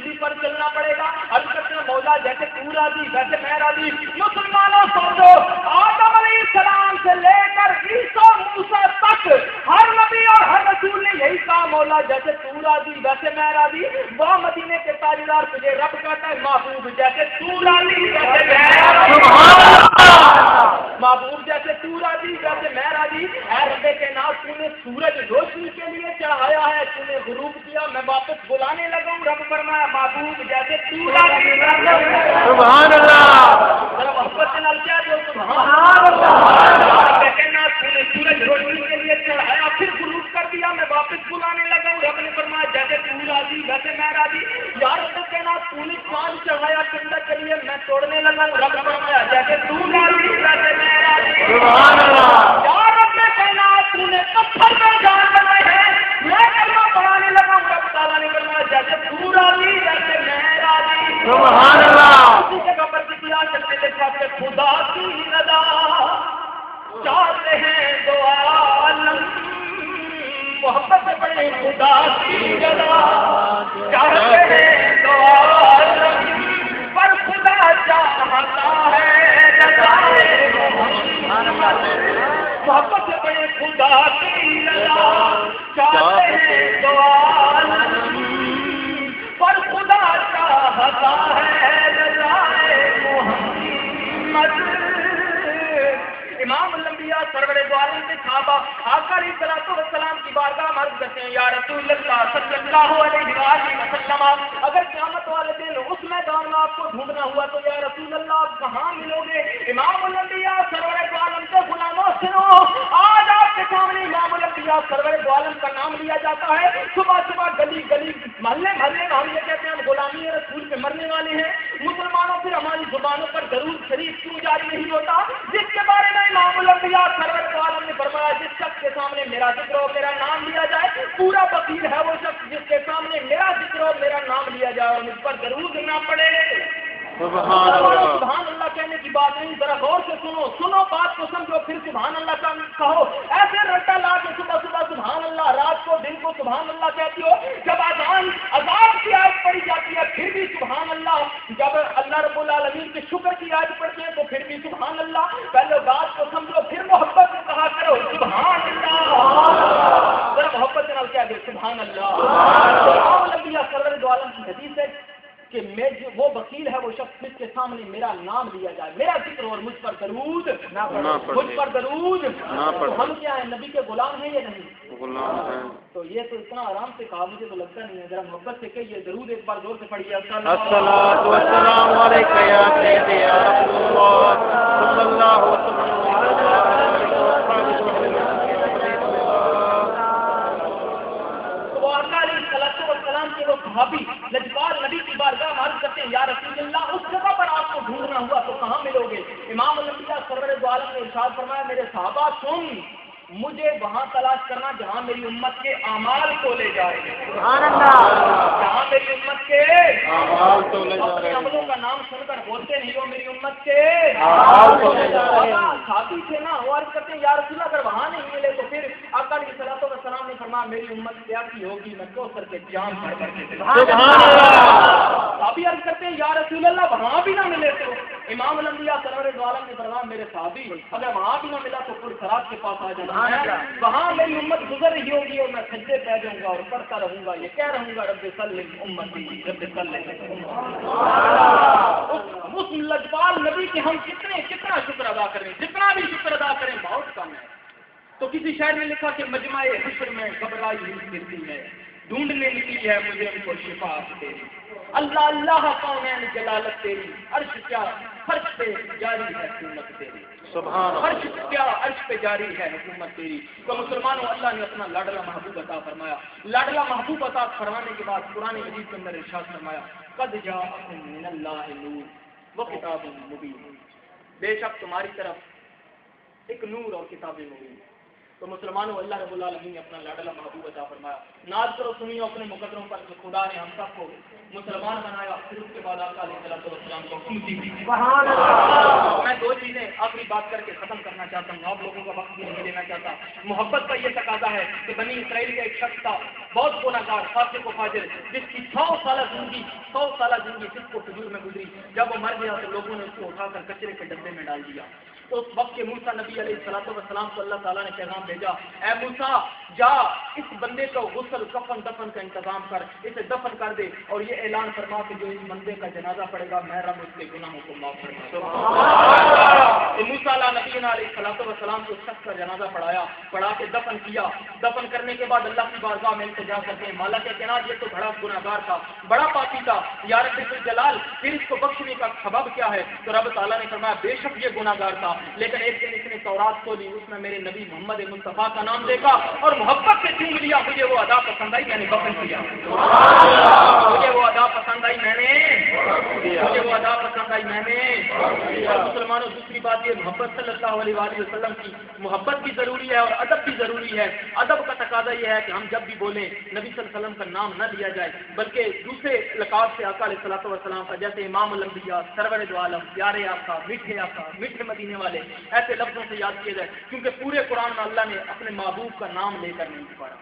اسی پر چلنا پڑے گا. عرض کرتے ہیں مولا جیسے تو راضی ویسے میں راضی. مسلمانوں سمجھو آدم علیہ السلام سے لے کر عیسیٰ موسیٰ تک ہر نبی اور ہر رسول نے یہی کہا مولا جیسے تو راضی ویسے میں راضی. وہ مدینے کے تاجدار تجھے رب کہتا ہے محبوب جیسے تو راضی ویسے میں راضی. محبوب جیسے تو راضی ویسے میں راضی. اے رب کے ناز تو نے سورج روشنی کے لیے چڑھایا ہے تو نے غروب کیا میں واپس بلانے لگا ہوں. رب فرمایا محبوب جیسے تو راضی سبحان اللہ. ذرا محبت سے نال کیا جو سبحان اللہ. رب کے ناز تو نے سورج روشنی کے لیے چڑھایا پھر غروب کر دیا میں واپس بلانے لگا ہوں. رب نے فرمایا جیسے تو راضی ویسے میں راضی. یا رب کے ناز تو نے چاند چڑھایا چندہ کے لیے میں توڑنے لگا ہوں. رب فرمایا جیسے تو راضی ویسے میں راضی. سبحان اللہ. یا رب کے ناز تو نے پتھر میں جان بنائے ہیں میں کلمہ پڑھانے لگا ہوں. رب تعالیٰ نے فرمایا جیسے تو راضی ویسے میں راضی. سبحان اللہ. اسی جگہ پر کیا کرتے لکھا کہ خدا کی رضا چاہتے ہیں دو عالم محبت سے بڑے خدا کی رضا چاہتے ہیں دو عالم پر خدا چاہتا ہے رضائے محمد. محبت سے بڑے خدا کی رضا چاہتے ہیں دو عالم پر خدا چاہتا ہے رضائے محمد. امام الانبیاء سرور دو عالم کے صحابہ آقا علیہ الصلوۃ والسلام کی بارگاہ میں عرض کرتے ہیں یا رسول اللہ صلی اللہ علیہ وآلہ وسلم اگر قیامت والے دن اس میدان میں آپ کو ڈھونڈنا ہوا تو یا رسول اللہ آپ کہاں ملو گے؟ امام الانبیاء سرور دو عالم کے غلاموں سنو آج آپ کے سامنے امام الانبیاء سرور دو عالم کا نام لیا جاتا ہے. صبح صبح گلی گلی محلے محلے میں ہم یہ کہتے ہیں ہم غلامی رسول پہ مرنے والے ہیں. مسلمانوں پھر ہماری زبانوں پر درود شریف کیوں جاری نہیں ہوتا جس کے بارے میں امام الانبیاء سرور دو عالم نے فرمایا جس شخص کے سامنے میرا ذکر ہو میرا نام لیا جائے پورا فقیر ہے وہ شخص جس کے سامنے میرا ذکر ہو میرا نام لیا جائے اور مجھ پر درود نہ پڑے. سبحان اللہ. سبحان اللہ کہنے کی بات نہیں ذرا غور سے سنو بات کو سمجھو پھر سبحان اللہ کا کہو. ایسے رٹا لا کے صبح صبح سبحان اللہ رات کو دن کو سبحان اللہ کہتی ہو. جب عذاب کی آیت پڑھی جاتی ہے پھر بھی سبحان اللہ. جب اللہ رب العالمین کے شکر کی آیت پڑھتے ہیں تو پھر بھی سبحان اللہ. پہلے بات کو سمجھو پھر محبت سے کہا کرو سبحان اللہ. ذرا محبت سے کیا دے سبحان اللہ. امام الانبیاء سرور دو عالم کی حدیث ہے کہ میں وہ وکیل ہے وہ شخص جس کے سامنے میرا نام لیا جائے میرا ذکر اور مجھ پر درود نہ پڑھے مجھ پر درود نہ پڑھے. ہم کیا ہیں نبی کے غلام ہیں یا نہیں؟ غلام ہیں. تو یہ تو اتنا آرام سے کہا مجھے تو لگتا نہیں ہے. ذرا محبت سے کہیے درود ایک بار زور سے پڑھیے. الصلاۃ والسلام علیک یا سیدی یا رسول اللہ صلی اللہ علیہ کے وہ صحابی لجپال نبی کی بارگاہ میں عرض کرتے ہیں یا رسول اللہ اس جگہ پر آپ کو ڈھونڈنا ہوا تو کہاں ملو گے؟ امام الانبیاء سرور دو عالم نے ارشاد فرمایا میرے صحابہ سن مجھے وہاں تلاش کرنا جہاں میری امت کے اعمال کو لے جائے. سبحان اللہ. جہاں میری امت کے اعمال کو لے جائے. اپنے عملوں کا نام سن کر بولتے نہیں ہو میری امت کے اعمال کو لے جائے. ساتھی تھے نا وہ عرض کرتے ہیں یا رسول اللہ اگر وہاں نہیں ملے تو پھر آقا علیہ الصلوۃ والسلام نے فرمایا میری امت پیاسی ہوگی میں کوثر کے جام بھر کر کے. سبحان اللہ. صحابی عرض کرتے ہیں یا رسول اللہ وہاں بھی نہ ملے تو امام الانبیاء سرور دو عالم نے فرمایا میرے صحابی اگر وہاں بھی نہ ملا تو پھر سرات کے پاس آ جانا. وہاں میری امت گزر رہی ہوگی اور میں سجدے پہ جاؤں گا اور پڑھتا رہوں گا یہ کہہ رہوں گا رب سلم امتی رب سلم. اس لجپال نبی کے ہم کتنا شکر ادا کریں جتنا بھی شکر ادا کریں بہت کم ہے. تو کسی شاعر نے لکھا کہ مجمع حشر میں گھبرائی ہوئی پھرتی ہے ڈھونڈنے نکلی ہے مجھے ان کو شفاعت تیری. اللہ اللہ کونین جلالت تیری عرش کیا فرش پہ جاری ہے حکومت تیری. سبحان عرش کیا عرش پہ جاری ہے حکومت تیری. تو مسلمانوں اللہ نے اپنا لاڈلا محبوب عطا فرمایا. لاڈلا محبوب عطا فرمانے کے بعد قرآن مجید کے اندر ارشاد فرمایا قد جاءکم من اللہ نور وکتاب مبین. بے شک تمہاری طرف ایک نور اور کتاب مبین. تو مسلمانوں اللہ رب العالمین نے اپنا لاڈلا محبوب عطا فرمایا. ناز کرو سنیو اپنے مقدروں پر کہ خدا نے ہم سب کو مسلمان بنایا. پھر اس کے بعد آقا علیہ السلام کو حکم دی. سبحان اللہ. میں دو چیزیں آخری بات کر کے ختم کرنا چاہتا ہوں, آپ لوگوں کا وقت بھی نہیں دینا چاہتا. محبت کا یہ تقاضا ہے کہ بنی اسرائیل کا ایک شخص تھا, بہت گنہگار, فاسق و فاجر, جس کی 100 سالہ زندگی جس کو فجور میں گزری. جب وہ مر گیا تو لوگوں نے اس کو اٹھا کر کچرے کے ڈبے میں ڈال دیا. تو اس وقت کے موسیٰ نبی علیہ السلام کو اللہ تعالیٰ نے پیغام بھیجا, اے موسیٰ جا اس بندے کو غسل کفن دفن کا انتظام کر, اسے دفن کر دے, اور یہ اعلان فرما کہ جو اس بندے کا جنازہ پڑے گا میں رب اس کے گناہوں کو معاف فرماؤں. موسیٰ نبی علیہ السلام کو شخص کا جنازہ پڑھا کے دفن کیا. دفن کرنے کے بعد اللہ کی بارگاہ میں التجا کرتے ہیں, مالا کے کہنا یہ تو بڑا گنہگار تھا, بڑا پاپی تھا, یا رب الجلال پھر اس کو بخشنے کا سبب کیا ہے؟ تو رب تعالیٰ نے فرمایا بے شک یہ گنہگار تھا, لیکن ایک دن اس نے تورات کو لی, اس میں میرے نبی محمد مصطفیٰ کا نام دیکھا اور محبت سے چوم لیا. مجھے وہ ادا پسند آئی, میں نے دفن کیا. مجھے وہ ادا پسند آئی, میں نے. اور مسلمانوں دوسری بات یہ محبت صلی اللہ علیہ وآلہ وسلم کی محبت بھی ضروری ہے اور ادب بھی ضروری ہے. ادب کا تقاضا یہ ہے کہ ہم جب بھی بولیں نبی صلی اللہ علیہ وسلم کا نام نہ لیا جائے بلکہ دوسرے لقاب سے آقا علیہ السلام کا, جیسے امام الانبیاء, سرور دو عالم, پیارے آقا, میٹھے مدینے والے, ایسے لفظوں سے یاد کیے جائے. کیونکہ پورے قرآن میں اللہ نے اپنے محبوب کا نام لے کر نہیں پکارا,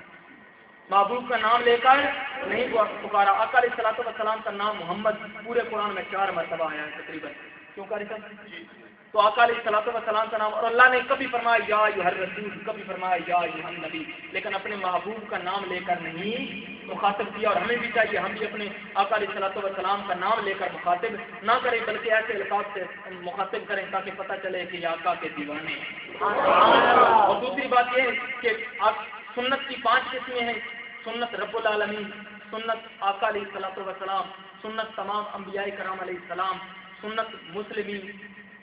محبوب کا نام لے کر نہیں پکارا. آقا علیہ السلام کا نام محمد پورے قرآن میں 4 مرتبہ آیا ہے تقریباً. کیوں قاری صاحب؟ تو آقا علیہ السلام کا نام, اور اللہ نے کبھی فرمایا یا ایھا الرسول, کبھی فرمایا یا ایھا النبی, لیکن اپنے محبوب کا نام لے کر نہیں مخاطب کیا. اور ہمیں بھی چاہیے ہم بھی اپنے آقا علیہ السلام کا نام لے کر مخاطب نہ کریں بلکہ ایسے الفاظ سے مخاطب کریں تاکہ پتہ چلے کہ یہ آقا کے دیوانے ہیں. اور دوسری بات یہ ہے کہ سنت کی 5 قسمیں ہیں. سنت رب العالمین, سنت آقا علیہ السلام, سنت تمام انبیاء کرام علیہ السلام, سنت مسلمین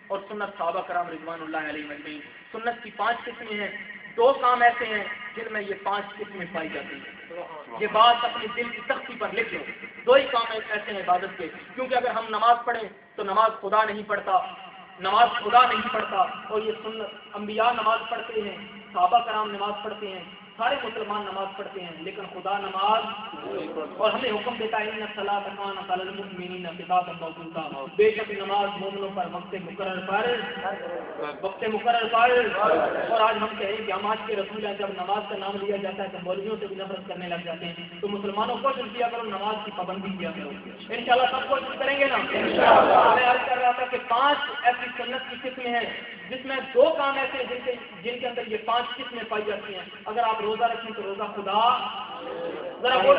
اور سنت صحابہ کرام رضوان اللہ علیہ اجمعین. سنت کی 5 قسمیں ہیں. 2 کام ایسے ہیں جن میں یہ 5 قسمیں پائی جاتی ہیں. یہ بات اپنے دل کی تختی پر لکھ لو. 2 ہی کام ایسے ہیں عبادت کے, کیونکہ اگر ہم نماز پڑھیں تو نماز خدا نہیں پڑھتا, اور یہ سنت انبیاء نماز پڑھتے ہیں, صحابہ کرام نماز پڑھتے ہیں, سارے مسلمان نماز پڑھتے ہیں, لیکن خدا نماز, اور ہمیں حکم دیتا ہے ان الصلاۃ کانت علی المؤمنین کتابا موقوتا, بے شک نماز مومنوں پر وقت مقرر پر. اور آج ہم کہیں کہ ہم آج کے رسول ہیں, جب نماز کا نام لیا جاتا ہے تو مولویوں سے بھی نفرت کرنے لگ جاتے ہیں. تو مسلمانوں کوشش کیا کرو نماز کی پابندی کیا کرو, انشاءاللہ سب کوشش کریں گے نا. میں عرض کر رہا تھا کہ 5 ایسی سنت کی قسمیں ہیں جس میں 2 کام ایسے ہیں جن کے اندر یہ 5 قسمیں پائی جاتی ہیں. اگر آپ روزہ رکھیں تو روزہ خدا, ذرا زور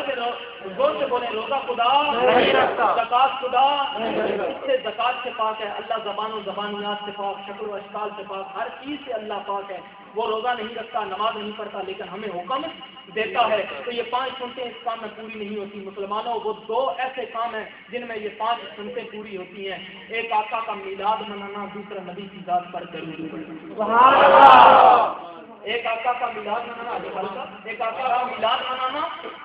سے بولیں, روزہ خدا نہیں رکھتا, زکات خدا اس سے زکات سے پاک ہے, اللہ زبان و زبانیات سے پاک, شکل و اشکال سے پاک, ہر چیز سے اللہ پاک ہے. وہ روزہ نہیں رکھتا, نماز نہیں پڑھتا, لیکن ہمیں حکم دیتا ہے. تو یہ 5 سنتیں اس کام میں پوری نہیں ہوتی. مسلمانوں وہ 2 ایسے کام ہیں جن میں یہ 5 سنتیں پوری ہوتی ہیں. ایک آقا کا میلاد منانا, دوسرا نبی کی ذات پر درود پڑھنا. ایک آقا کا میلاد منانا,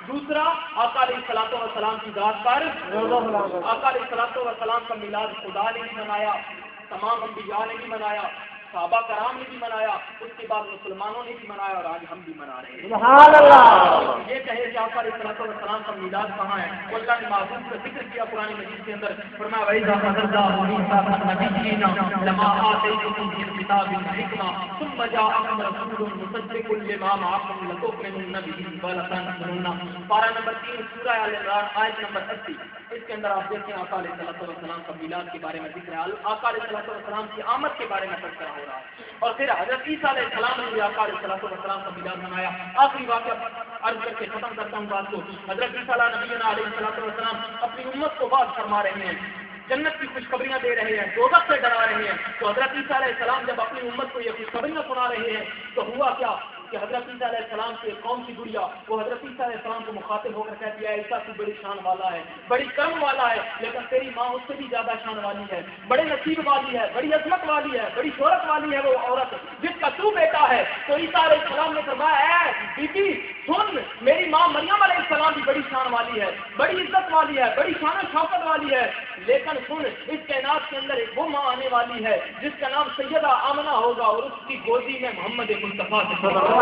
دوسرا آقا علیہ السلام کی ذات پر. آقا علیہ السلام کا میلاد خدا نے بھی منایا, تمام انبیاء نے بھی منایا, صحابہ کرام نے بھی منایا, اس کے بعد مسلمانوں نے بھی منایا, اور آج ہم بھی منا رہے ہیں. سبحان اللہ. یہ کہے کہ آقا علیہ السلام کا میلاد کہاں ہے؟ وہ اللہ نے معصوم کا ذکر کیا قرآن مجید کے اندر, فرمایا وَإِذَا أَخَذَ اللَّهُ مِيثَاقَ النَّبِيِّينَ لَمَا آتَيْتُكُم مِّن كِتَابٍ وَحِكْمَةٍ ثُمَّ جَاءَكُمْ رَسُولٌ مُصَدِّقٌ لِّمَا مَعَكُمْ لَتُؤْمِنُنَّ بِهِ وَلَتَنصُرُنَّهُ. پارہ نمبر 3 سورہ آل عمران آیت نمبر 80. اس کے اندر آپ دیکھیں آقا علیہ السلام کا میلاد کے بارے میں ذکر ہے, آقا علیہ السلام کی آمد کے بارے میں تذکرہ ہو رہا ہے. اور پھر حضرت عیسیٰ علیہ السلام نے بھی آقا علیہ السلام کا میلاد منایا. آخری واقعہ عرض کر کے ختم کرتا ہوں بات کو. حضرت عیسیٰ علیہ السلام اپنی امت کو بات فرما رہے ہیں, جنت کی خوشخبریاں دے رہے ہیں, دوزخ سے ڈرا رہے ہیں. تو حضرت عیسیٰ علیہ السلام جب اپنی امت کو یہ خوشخبریاں سنا رہے ہیں تو ہوا کیا کہ حضرت عیسیٰ علیہ السلام کی قوم کی گڑیا وہ حضرت عیسیٰ علیہ السلام کو مخاطب ہو کر کہتی ہے عیسیٰ تو بڑی شان والا ہے, بڑی کرم والا ہے, لیکن تیری ماں اس سے بھی زیادہ شان والی ہے, بڑے نصیب والی ہے, بڑی عظمت والی ہے, بڑی شہرت والی ہے وہ عورت جس کا تو بیٹا ہے. تو عیسیٰ علیہ السلام نے فرمایا اے بیٹی سن, میری ماں مریم علیہ السلام بھی بڑی شان والی ہے, بڑی عزت والی ہے, بڑی شان و شوکت والی ہے, لیکن سن اس کائنات کے اندر ایک وہ ماں آنے والی ہے جس کا نام سیدہ آمنہ ہوگا, اور اس کی گودی میں محمد مصطفیٰ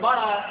12